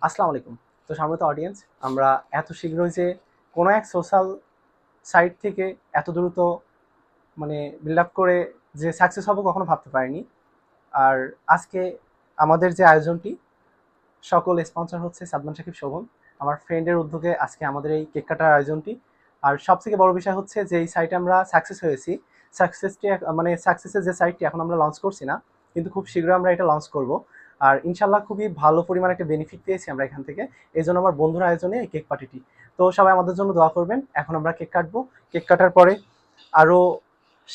আসসালামু আলাইকুম। তো সম্মানিত অডিয়েন্স, আমরা এত শীঘ্রই যে কোনো এক সোশ্যাল সাইট থেকে এত দ্রুত মানে বিল্ড আপ করে যে সাকসেস হবো কখনো ভাবতে পারিনি। আর আজকে আমাদের যে আয়োজনটি, সকল স্পন্সর হচ্ছে সাদমান সাকিব শোভন, আমার ফ্রেন্ডের উদ্যোগে আজকে আমাদের এই কেক কাটার আয়োজনটি। আর সবথেকে বড় বিষয় হচ্ছে যে এই সাইটে আমরা সাকসেস হয়েছি। সাকসেসটি মানে সাকসেসের যে সাইটটি এখন আমরা লঞ্চ করছি না, কিন্তু খুব শীঘ্রই আমরা এটা লঞ্চ করব। আর ইনশাল্লাহ খুবই ভালো পরিমাণে একটা বেনিফিট পেয়েছি আমরা এখান থেকে। এই জন্য আমার বন্ধুর আয়োজনে এই কেক পার্টিটি। তো সবাই আমাদের জন্য দোয়া করবেন। এখন আমরা কেক কাটবো। কেক কাটার পরে আরও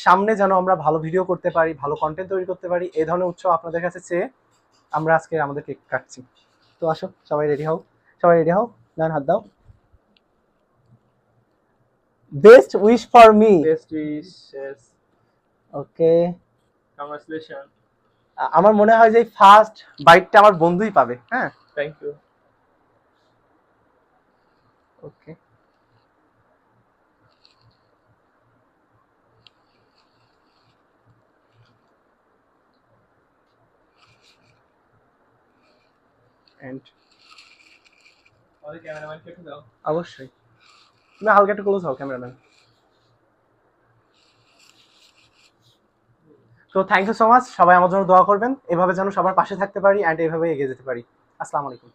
সামনে যেন আমরা ভালো ভিডিও করতে পারি, ভালো কন্টেন্ট তৈরি করতে পারি, এই ধরনের উৎসাহ আপনাদের কাছে চেয়ে আমরা আজকে আমাদের কেক কাটছি। তো আসো, সবাই রেডি হও। সবাই রেডি হও, ডান হাত দাও। Best wish for me. Best wishes. Okay. Congratulations. আমার মনে হয় যে ফার্স্ট বাইটটা আমার বন্ধুই পাবে। হ্যাঁ, Thank you. ওকে। এন্ড আমাদের ক্যামেরাম্যানকে একটু দাও। অবশ্যই তুমি হালকা একটু ক্লোজ হও ক্যামেরাম্যান। তো থ্যাংক ইউ সো মাচ, সবাই আমার জন্য দোয়া করবেন, এভাবে যেন সবার পাশে থাকতে পারি অ্যান্ড এভাবে এগিয়ে যেতে পারি। আসসালামু আলাইকুম।